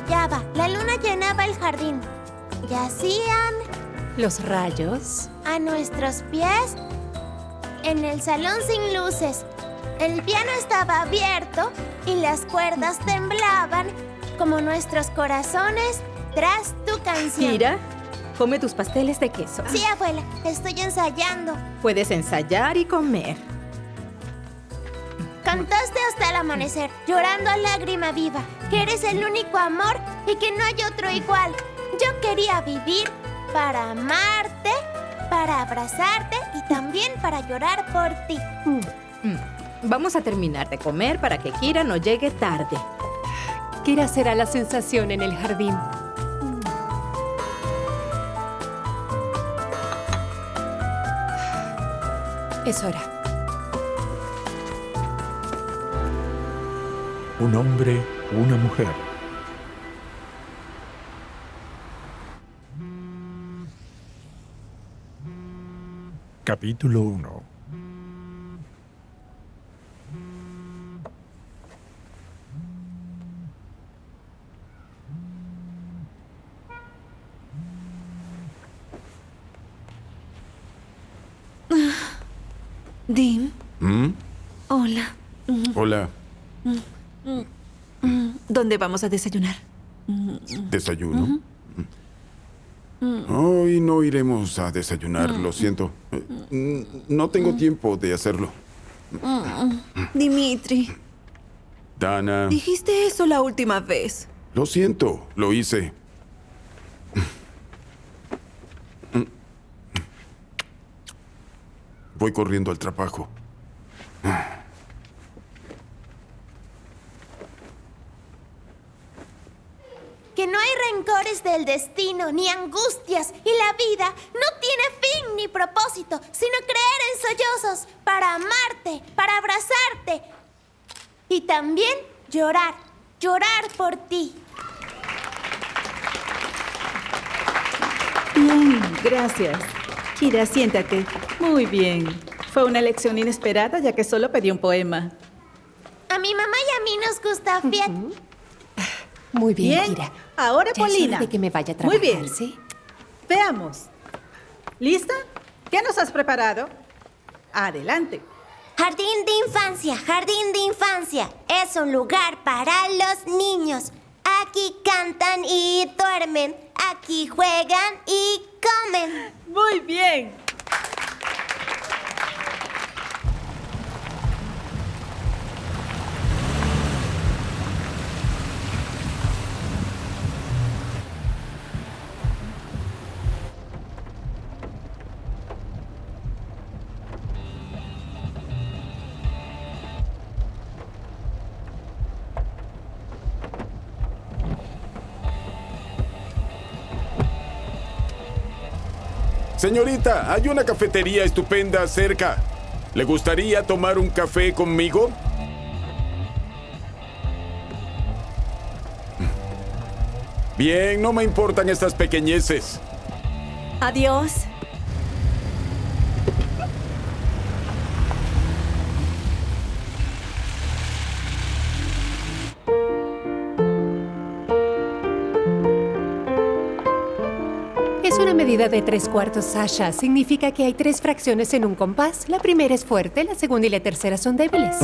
brillaba, la luna llenaba el jardín. Yacían Los rayos. a nuestros pies en el salón sin luces. El piano estaba abierto y las cuerdas temblaban como nuestros corazones tras tu canción. Kira, come tus pasteles de queso. Sí, abuela, estoy ensayando. Puedes ensayar y comer. Cantaste hasta el amanecer, llorando a lágrima viva, que eres el único amor y que no hay otro igual. Yo quería vivir para amarte, para abrazarte y también para llorar por ti. Vamos a terminar de comer para que Kira no llegue tarde. Kira será la sensación en el jardín. Es hora. Un hombre, una mujer. Capítulo 1. Dim. Hola. Hola, ¿Dónde vamos a desayunar? ¿desayuno? Hoy no iremos a desayunar, lo siento. No tengo tiempo de hacerlo. Dimitri, Dana, dijiste eso la última vez. lo siento, lo hice. Voy corriendo al trabajo. Que no hay rencores del destino, ni angustias, y la vida no tiene fin ni propósito, sino creer en sollozos para amarte, para abrazarte y también llorar, llorar por ti. Bien, gracias. Kira, siéntate. Muy bien. Fue una lección inesperada ya que solo pedí un poema. A mi mamá y a mí nos gusta Fiat. Muy bien, Bien. Kira. Ahora, Ya es hora Polina. de que me vaya a Muy trabajar, bien. ¿sí? Veamos. ¿Lista? ¿Qué nos has preparado? Adelante. Jardín de infancia, jardín de infancia. Es un lugar para los niños. Aquí cantan y duermen. Aquí juegan y comen. Muy bien. Señorita, hay una cafetería estupenda cerca. ¿Le gustaría tomar un café conmigo? Bien, no me importan estas pequeñeces. Adiós. Es una medida de 3/4, Sasha. Significa que hay 3 fracciones en un compás. La primera es fuerte, la segunda y la tercera son débiles.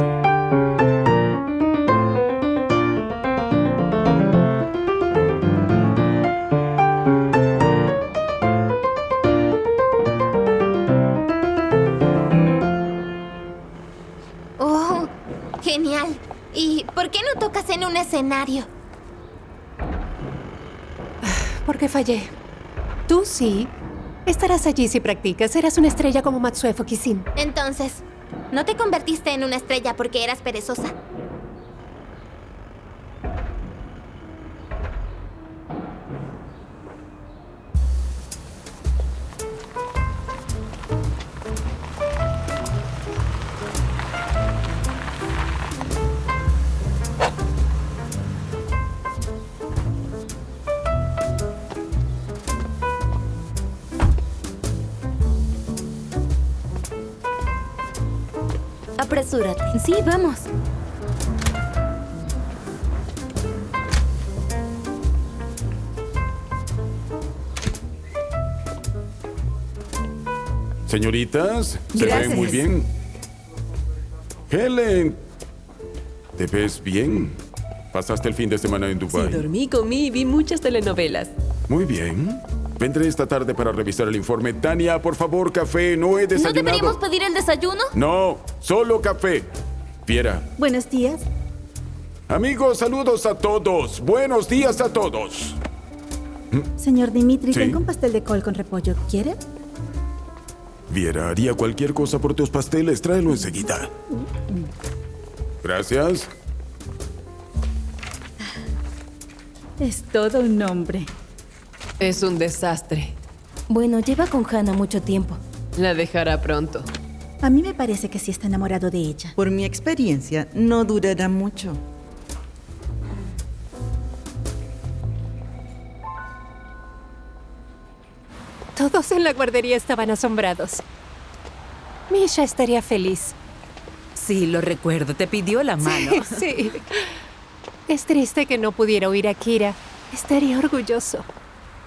Oh, genial. ¿Y por qué no tocas en un escenario? Porque fallé. Tú sí. Estarás allí si practicas. Serás una estrella como Matsuefo Kisin. Entonces, ¿no te convertiste en una estrella porque eras perezosa? Apresúrate. Sí, vamos. Señoritas, se Gracias. ven muy bien. Helen, ¿te ves bien? ¿Pasaste el fin de semana en Sí, Dubái? dormí, comí y vi muchas telenovelas. Muy bien. Vendré esta tarde para revisar el informe. Tania, por favor, café. No he ¿No desayunado. deberíamos pedir el desayuno? No, solo café. Fiera. Buenos días. Amigos, saludos a todos. Buenos días a todos. Señor Dimitri, Sí. tengo un pastel de col con repollo. ¿Quiere? Viera, haría cualquier cosa por tus pasteles. Tráelo enseguida. Gracias. Es todo un hombre. Es un desastre. Bueno, lleva con Hannah mucho tiempo. La dejará pronto. A mí me parece que sí está enamorado de ella. Por mi experiencia, no durará mucho. Todos en la guardería estaban asombrados. Misha estaría feliz. Sí, lo recuerdo. Te pidió la mano. Sí. Es triste que no pudiera oír a Kira. Estaría orgulloso.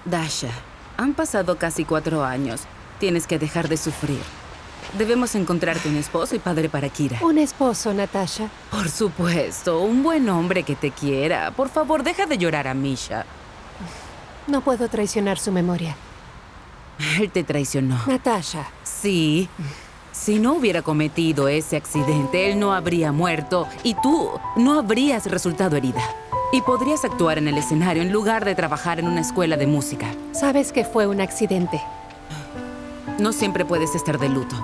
Dasha, han pasado casi 4 años. Tienes que dejar de sufrir. Debemos encontrarte un esposo y padre para Kira. Un esposo, Natasha. Por supuesto, un buen hombre que te quiera. Por favor, deja de llorar a Misha. No puedo traicionar su memoria. Él te traicionó. Natasha. Sí. Si no hubiera cometido ese accidente, él no habría muerto y tú no habrías resultado herida. Y podrías actuar en el escenario en lugar de trabajar en una escuela de música. Sabes que fue un accidente. No siempre puedes estar de luto.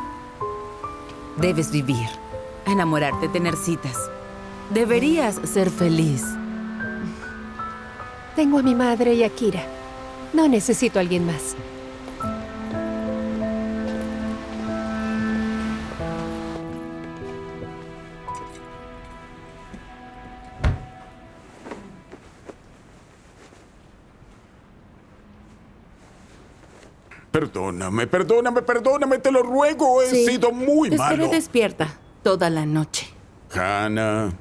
Debes vivir, enamorarte, tener citas. Deberías ser feliz. Tengo a mi madre y a Kira. No necesito a alguien más. Perdóname, te lo ruego. He sido muy Te malo. esperé despierta toda la noche. Hannah.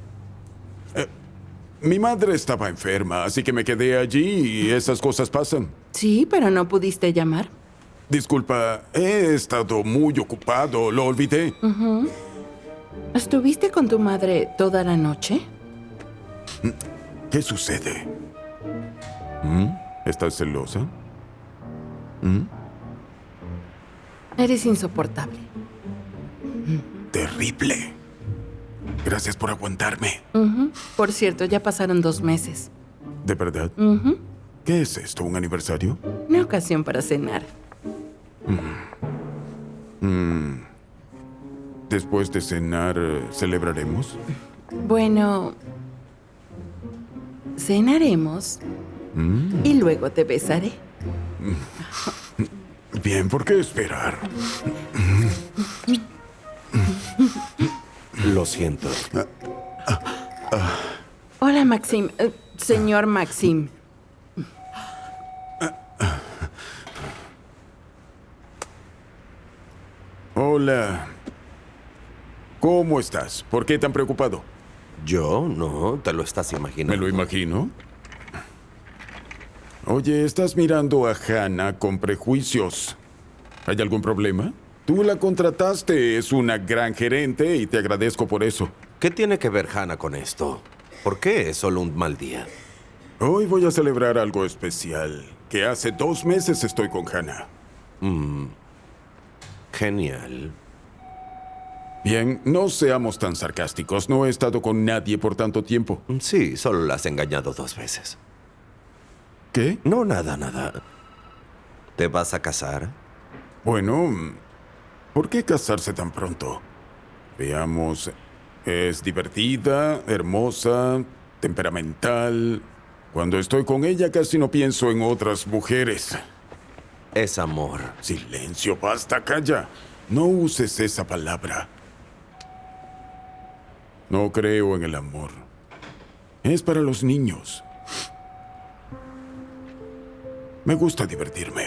Mi madre estaba enferma, así que me quedé allí y esas cosas pasan. Sí, pero no pudiste llamar. Disculpa, he estado muy ocupado, lo olvidé. ¿Estuviste con tu madre toda la noche? ¿Qué sucede? ¿Estás celosa? Eres insoportable. Terrible. Gracias por aguantarme. Por cierto, ya pasaron 2 meses. ¿De verdad? ¿Qué es esto? ¿Un aniversario? Una ocasión para cenar. Después de cenar, ¿celebraremos? Bueno, cenaremos y luego te besaré. Bien, ¿por qué esperar? Lo siento. Hola, Maxim. Señor Maxim. Hola. ¿Cómo estás? ¿Por qué tan preocupado? Yo no, te lo estás imaginando. Me lo imagino. Oye, estás mirando a Hannah con prejuicios. ¿Hay algún problema? Tú la contrataste, es una gran gerente y te agradezco por eso. ¿Qué tiene que ver Hannah con esto? ¿Por qué es solo un mal día? Hoy voy a celebrar algo especial, que hace 2 meses estoy con Hannah. Genial. Bien, no seamos tan sarcásticos. No he estado con nadie por tanto tiempo. Sí, solo la has engañado 2 veces. ¿Qué? No, nada. ¿Te vas a casar? Bueno, ¿por qué casarse tan pronto? Veamos, es divertida, hermosa, temperamental. Cuando estoy con ella casi no pienso en otras mujeres. Es amor. Silencio, basta, calla. No uses esa palabra. No creo en el amor. Es para los niños. Me gusta divertirme.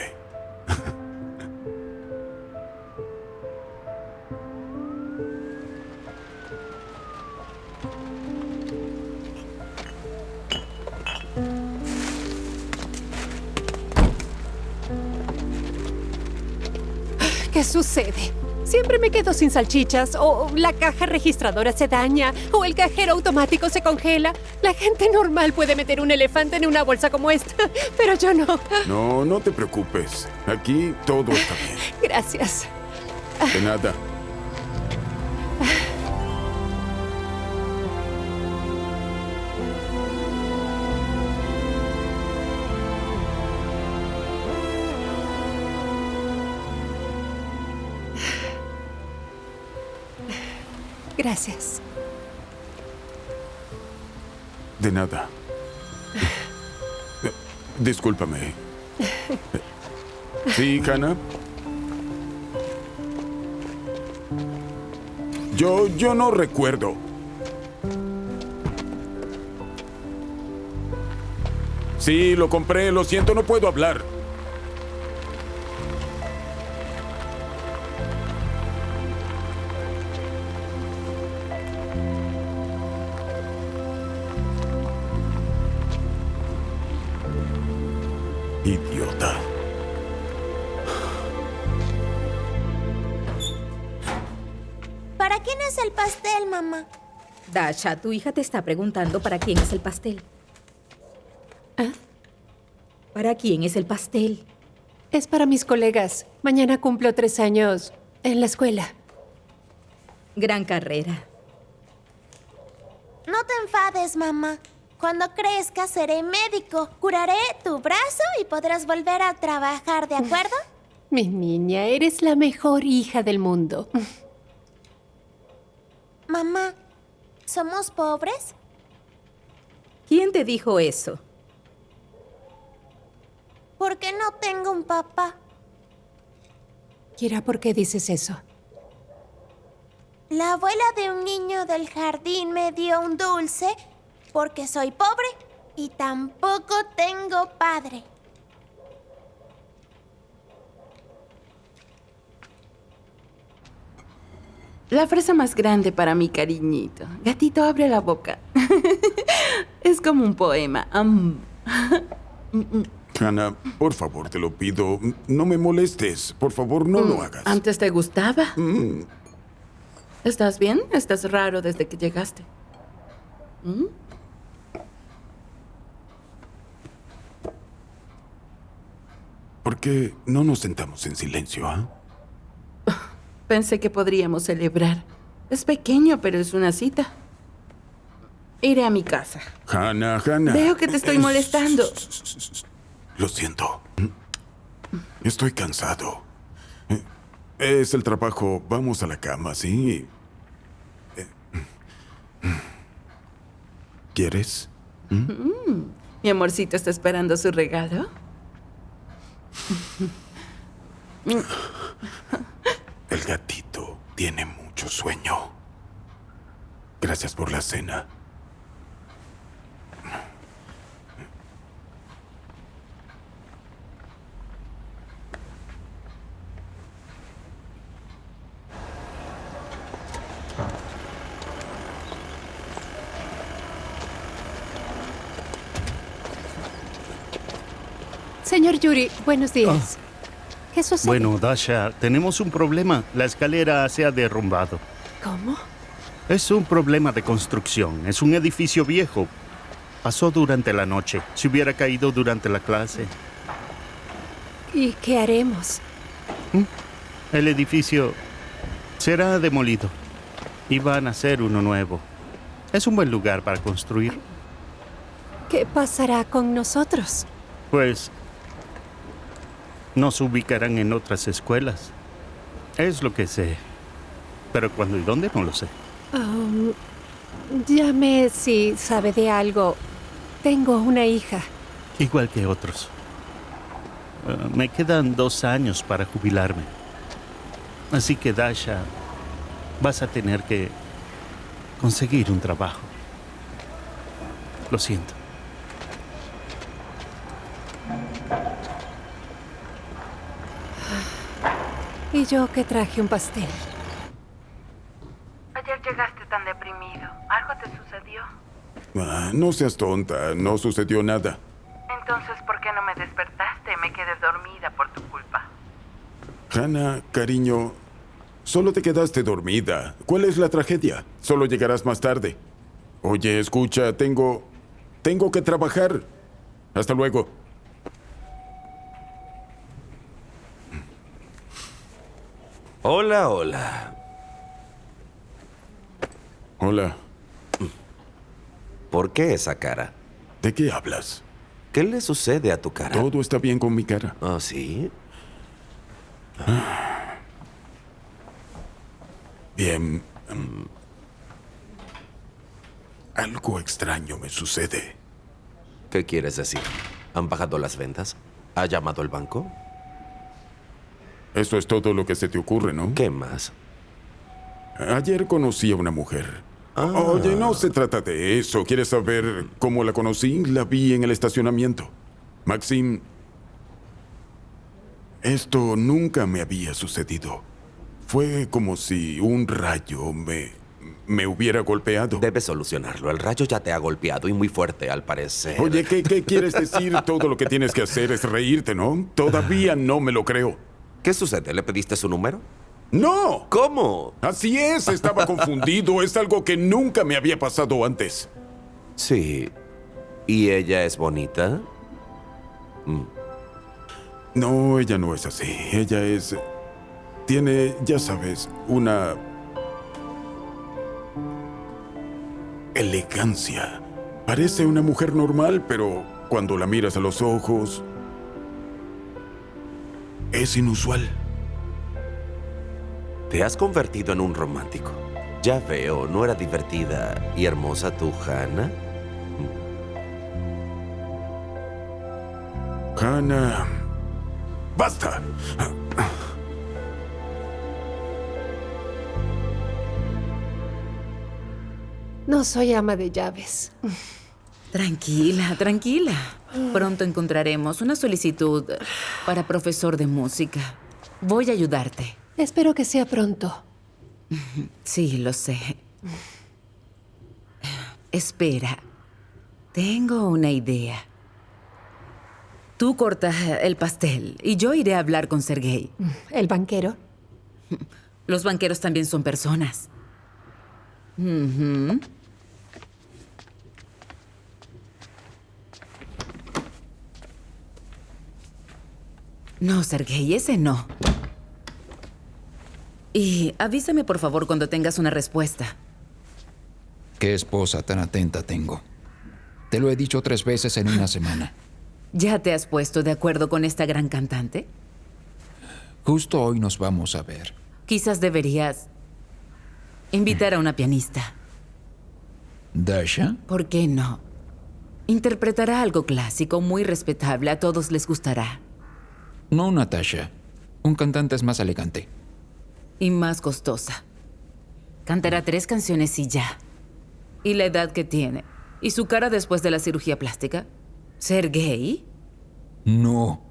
¿Qué ¿Qué sucede? Siempre me quedo sin salchichas, o la caja registradora se daña, o el cajero automático se congela. La gente normal puede meter un elefante en una bolsa como esta, pero yo no. No, no te preocupes. Aquí todo está bien. Gracias. De nada. Gracias. De nada. Discúlpame. ¿Sí, Hannah? Yo no recuerdo. Sí, lo compré. Lo siento, no puedo hablar. Idiota. ¿Para quién es el pastel, mamá? Dasha, tu hija te está preguntando para quién es el pastel. ¿Ah? ¿Para quién es el pastel? Es para mis colegas. Mañana cumplo 3 años en la escuela. Gran carrera. No te enfades, mamá. Cuando crezcas seré médico. Curaré tu brazo y podrás volver a trabajar, ¿de acuerdo? Mi niña, eres la mejor hija del mundo. Mamá, ¿somos pobres? ¿Quién te dijo eso? ¿Por qué no tengo un papá? Kira, ¿por qué dices eso? La abuela de un niño del jardín me dio un dulce porque soy pobre y tampoco tengo padre. La fresa más grande para mi cariñito. Gatito, abre la boca. Es como un poema. Hannah, por favor, te lo pido. No me molestes. Por favor, no lo hagas. ¿Antes te gustaba? ¿Estás bien? Estás raro desde que llegaste. ¿Por qué no nos sentamos en silencio, ah? Pensé que podríamos celebrar. Es pequeño, pero es una cita. Iré a mi casa. Hannah. Veo que te estoy molestando. Lo siento. Estoy cansado. Es el trabajo. Vamos a la cama, ¿sí? ¿Quieres? Mi amorcito está esperando su regalo. El gatito tiene mucho sueño. Gracias por la cena. Señor Yuri, buenos días. ¿Qué sucede? Bueno, Dasha, tenemos un problema. La escalera se ha derrumbado. ¿Cómo? Es un problema de construcción. Es un edificio viejo. Pasó durante la noche. Si hubiera caído durante la clase. ¿Y qué haremos? El edificio será demolido y van a hacer uno nuevo. Es un buen lugar para construir. ¿Qué pasará con nosotros? Pues nos ubicarán en otras escuelas. Es lo que sé. Pero cuándo y dónde no lo sé. Llame si sabe de algo. Tengo una hija. Igual que otros. Me quedan 2 años para jubilarme. Así que, Dasha, vas a tener que conseguir un trabajo. Lo siento. Y yo que traje un pastel. Ayer llegaste tan deprimido. ¿Algo te sucedió? No seas tonta. No sucedió nada. Entonces, ¿por qué no me despertaste? Me quedé dormida por tu culpa. Hannah, cariño, solo te quedaste dormida. ¿Cuál es la tragedia? Solo llegarás más tarde. Oye, escucha, tengo que trabajar. Hasta luego. Hola, hola. Hola. ¿Por qué esa cara? ¿De qué hablas? ¿Qué le sucede a tu cara? Todo está bien con mi cara. ¿Ah, sí? Bien. Algo extraño me sucede. ¿Qué quieres decir? ¿Han bajado las ventas? ¿Ha llamado el banco? Eso es todo lo que se te ocurre, ¿no? ¿Qué más? Ayer conocí a una mujer. Oye, no se trata de eso. ¿Quieres saber cómo la conocí? La vi en el estacionamiento. Maxim, esto nunca me había sucedido. Fue como si un rayo me hubiera golpeado. Debes solucionarlo. El rayo ya te ha golpeado y muy fuerte, al parecer. Oye, ¿qué quieres decir? Todo lo que tienes que hacer es reírte, ¿no? Todavía no me lo creo. ¿Qué sucede? ¿Le pediste su número? ¡No! ¿Cómo? Así es, estaba confundido. Es algo que nunca me había pasado antes. Sí. ¿Y ella es bonita? No, ella no es así. Ella es... Tiene, ya sabes, una... elegancia. Parece una mujer normal, pero cuando la miras a los ojos... es inusual. Te has convertido en un romántico. Ya veo, ¿no era divertida y hermosa tu Hannah? Hannah... ¡Basta! No soy ama de llaves. Tranquila, tranquila. Pronto encontraremos una solicitud para profesor de música. Voy a ayudarte. Espero que sea pronto. Sí, lo sé. Espera. Tengo una idea. Tú cortas el pastel y yo iré a hablar con Sergei. ¿El banquero? Los banqueros también son personas. No, Sergei, ese no. Y avísame, por favor, cuando tengas una respuesta. Qué esposa tan atenta tengo. Te lo he dicho 3 veces en una semana. ¿Ya te has puesto de acuerdo con esta gran cantante? Justo hoy nos vamos a ver. Quizás deberías invitar a una pianista. ¿Dasha? ¿Por qué no? Interpretará algo clásico, muy respetable. A todos les gustará. No, Natasha. Un cantante es más elegante. Y más costosa. Cantará 3 canciones y ya. ¿Y la edad que tiene? ¿Y su cara después de la cirugía plástica? ¿Sergei? No.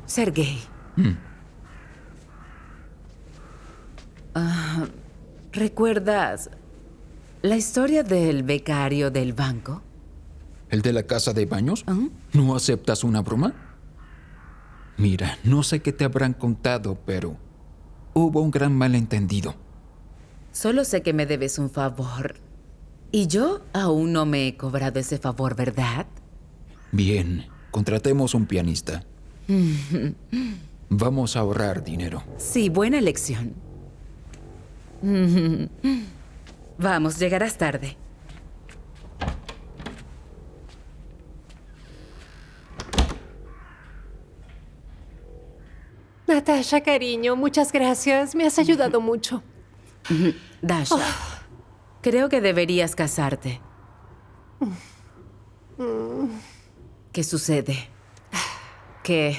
Sergei. ¿Recuerdas la historia del becario del banco? ¿El de la casa de baños? ¿No aceptas una broma? Mira, no sé qué te habrán contado, pero hubo un gran malentendido. Solo sé que me debes un favor. Y yo aún no me he cobrado ese favor, ¿verdad? Bien, contratemos un pianista. Vamos a ahorrar dinero. Sí, buena elección. Vamos, llegarás tarde. Natasha, cariño, muchas gracias. Me has ayudado mucho. Dasha, creo que deberías casarte. ¿Qué sucede? ¿Qué?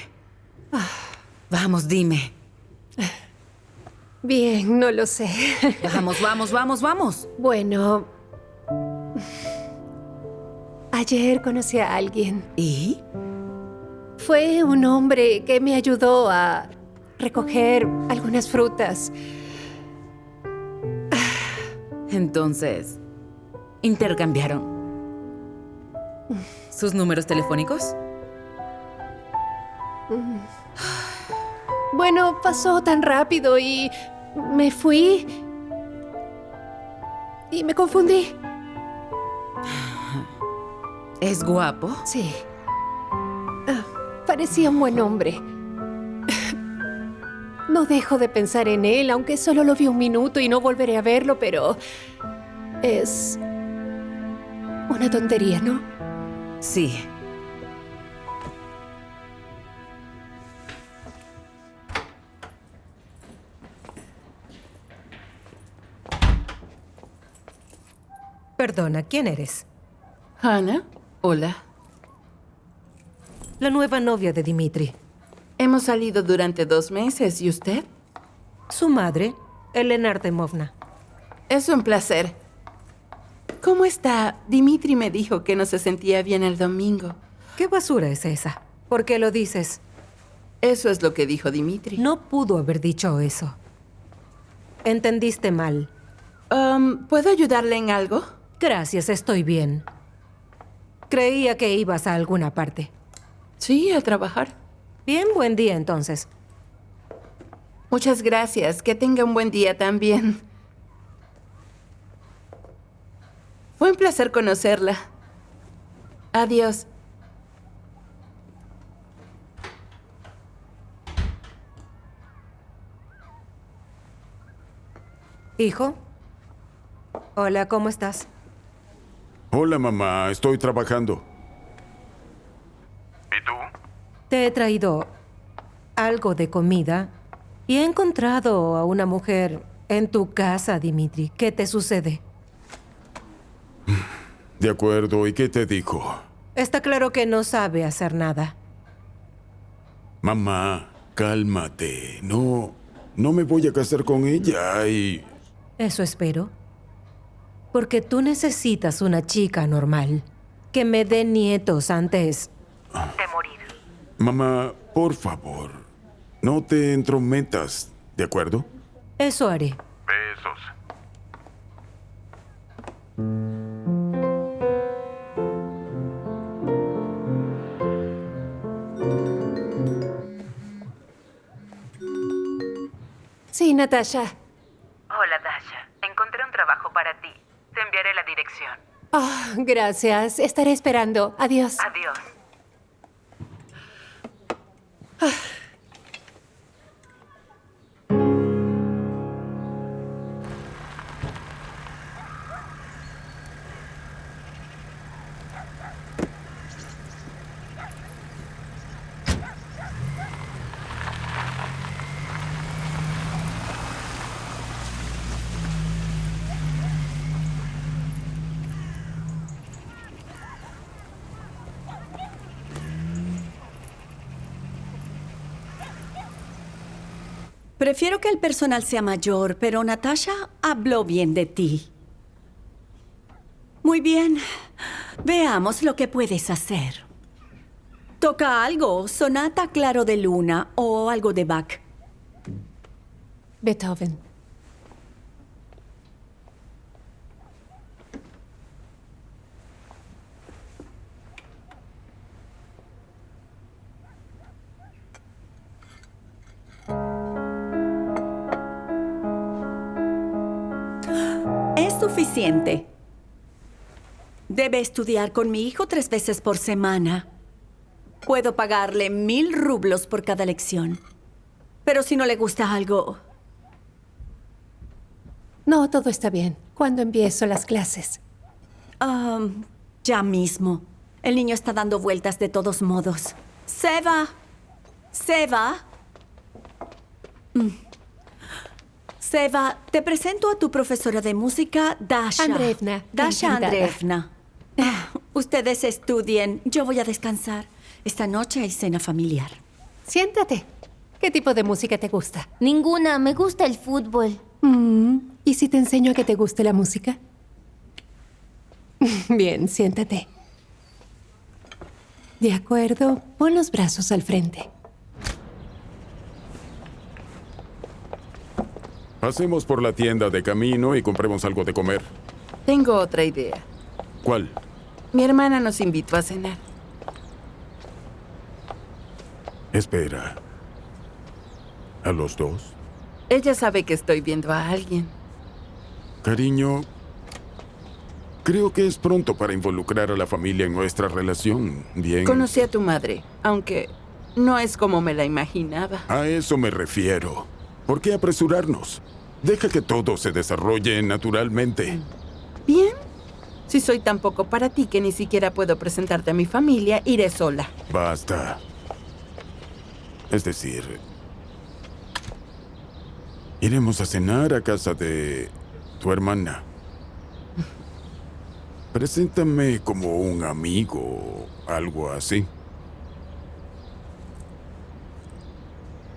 Vamos, dime. Bien, no lo sé. Vamos. Bueno, ayer conocí a alguien. ¿Y? Fue un hombre que me ayudó a recoger algunas frutas. Entonces, ¿intercambiaron sus números telefónicos? Bueno, pasó tan rápido y me fui y me confundí. ¿Es guapo? Sí. Parecía un buen hombre. No dejo de pensar en él, aunque solo lo vi un minuto y no volveré a verlo, pero es una tontería, ¿no? Sí. Perdona, ¿quién eres? Hannah, hola. La nueva novia de Dimitri. Hemos salido durante 2 meses. ¿Y usted? Su madre, Elena Artemovna. Es un placer. ¿Cómo está? Dimitri me dijo que no se sentía bien el domingo. ¿Qué basura es esa? ¿Por qué lo dices? Eso es lo que dijo Dimitri. No pudo haber dicho eso. Entendiste mal. ¿Puedo ayudarle en algo? Gracias, estoy bien. Creía que ibas a alguna parte. Sí, a trabajar. Bien, buen día entonces. Muchas gracias. Que tenga un buen día también. Fue un placer conocerla. Adiós. Hijo. Hola, ¿cómo estás? Hola, mamá. Estoy trabajando. ¿Y tú? Te he traído algo de comida y he encontrado a una mujer en tu casa, Dimitri. ¿Qué te sucede? De acuerdo. ¿Y qué te dijo? Está claro que no sabe hacer nada. Mamá, cálmate. No me voy a casar con ella y... Eso espero. Porque tú necesitas una chica normal que me dé nietos antes de morir. Mamá, por favor, no te entrometas, ¿de acuerdo? Eso haré. Besos. Sí, Natasha. Hola, Dasha. Encontré un trabajo para ti. Te enviaré la dirección. Oh, gracias. Estaré esperando. Adiós. Adiós. Prefiero que el personal sea mayor, pero Natasha habló bien de ti. Muy bien. Veamos lo que puedes hacer. Toca algo, sonata Claro de Luna o algo de Bach. Beethoven. Es suficiente. Debe estudiar con mi hijo 3 veces por semana. Puedo pagarle 1000 rublos por cada lección. Pero si no le gusta algo... No, todo está bien. ¿Cuándo empiezo las clases? Ya mismo. El niño está dando vueltas de todos modos. Seva. Seva. Seva, te presento a tu profesora de música, Dasha. Andreevna. Dasha Encantada. Andreevna. Ustedes estudien. Yo voy a descansar. Esta noche hay cena familiar. Siéntate. ¿Qué tipo de música te gusta? Ninguna. Me gusta el fútbol. ¿Y si te enseño a que te guste la música? Bien, siéntate. De acuerdo. Pon los brazos al frente. Pasemos por la tienda de camino y compremos algo de comer. Tengo otra idea. ¿Cuál? Mi hermana nos invitó a cenar. Espera. ¿A los dos? Ella sabe que estoy viendo a alguien. Cariño, creo que es pronto para involucrar a la familia en nuestra relación. Bien. Conocí a tu madre, aunque no es como me la imaginaba. A eso me refiero. ¿Por qué apresurarnos? Deja que todo se desarrolle naturalmente. Bien. Si soy tan poco para ti que ni siquiera puedo presentarte a mi familia, iré sola. Basta. Es decir, iremos a cenar a casa de tu hermana. Preséntame como un amigo, algo así.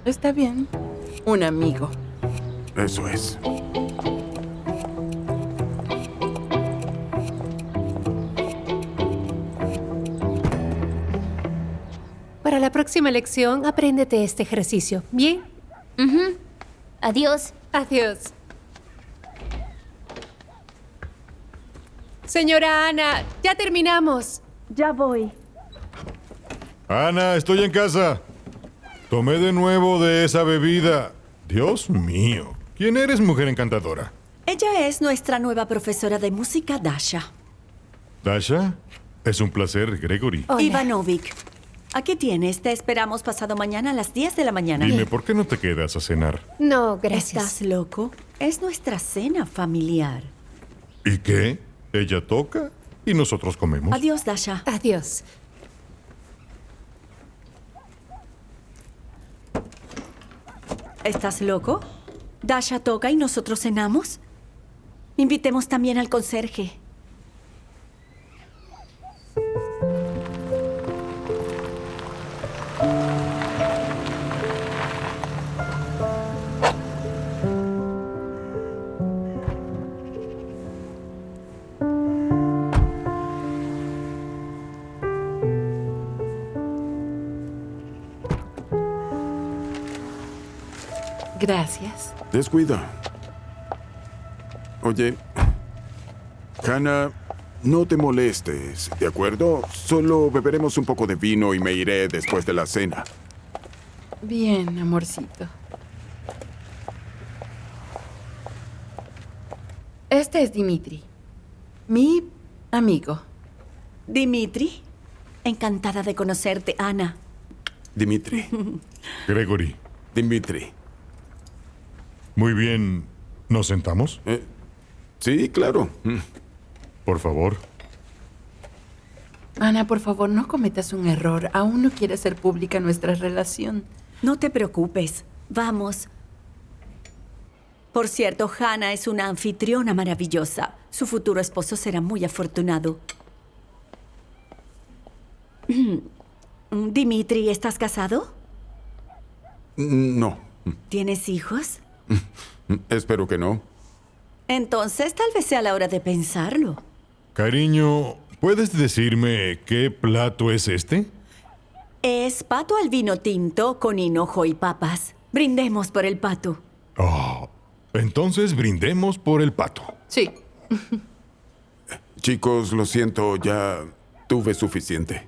Está bien. Un amigo. Eso es. Para la próxima lección, apréndete este ejercicio. ¿Bien? Adiós. Adiós. Señora Ana, ya terminamos. Ya voy. Ana, estoy en casa. Tomé de nuevo de esa bebida. Dios mío. ¿Quién eres, mujer encantadora? Ella es nuestra nueva profesora de música, Dasha. Dasha, es un placer, Gregory. Ivanovic. Aquí tienes. Te esperamos pasado mañana a las 10 de la mañana. Dime, ¿por qué no te quedas a cenar? No, gracias. ¿Estás loco? Es nuestra cena familiar. ¿Y qué? Ella toca y nosotros comemos. Adiós, Dasha. Adiós. ¿Estás loco? Dasha toca y nosotros cenamos. Invitemos también al conserje. Gracias. Descuida. Oye, Hannah, no te molestes, ¿de acuerdo? Solo beberemos un poco de vino y me iré después de la cena. Bien, amorcito. Este es Dimitri, mi amigo. Dimitri, encantada de conocerte, Ana. Dimitri. Gregory. Dimitri. Muy bien. ¿Nos sentamos? Sí, claro. Por favor. Ana, por favor, no cometas un error. Aún no quiere hacer pública nuestra relación. No te preocupes. Vamos. Por cierto, Hannah es una anfitriona maravillosa. Su futuro esposo será muy afortunado. Dimitri, ¿estás casado? No. ¿Tienes hijos? Espero que no. Entonces, tal vez sea la hora de pensarlo. Cariño, ¿puedes decirme qué plato es este? Es pato al vino tinto con hinojo y papas. Brindemos por el pato. Oh, entonces brindemos por el pato. Sí. Chicos, lo siento, ya tuve suficiente.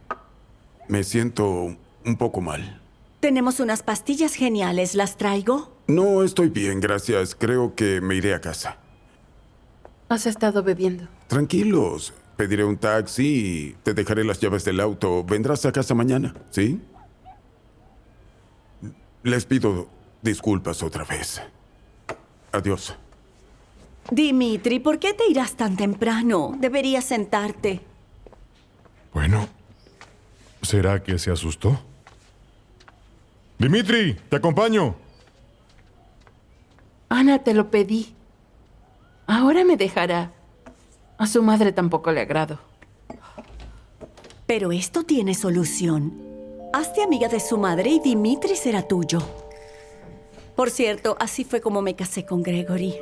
Me siento un poco mal. Tenemos unas pastillas geniales. ¿Las traigo? No, estoy bien, gracias. Creo que me iré a casa. ¿Has estado bebiendo? Tranquilos. Pediré un taxi y te dejaré las llaves del auto. Vendrás a casa mañana, ¿sí? Les pido disculpas otra vez. Adiós. Dimitri, ¿por qué te irás tan temprano? Deberías sentarte. Bueno, ¿será que se asustó? Dimitri, te acompaño. Ana, te lo pedí. Ahora me dejará. A su madre tampoco le agrado. Pero esto tiene solución. Hazte amiga de su madre y Dimitri será tuyo. Por cierto, así fue como me casé con Gregory.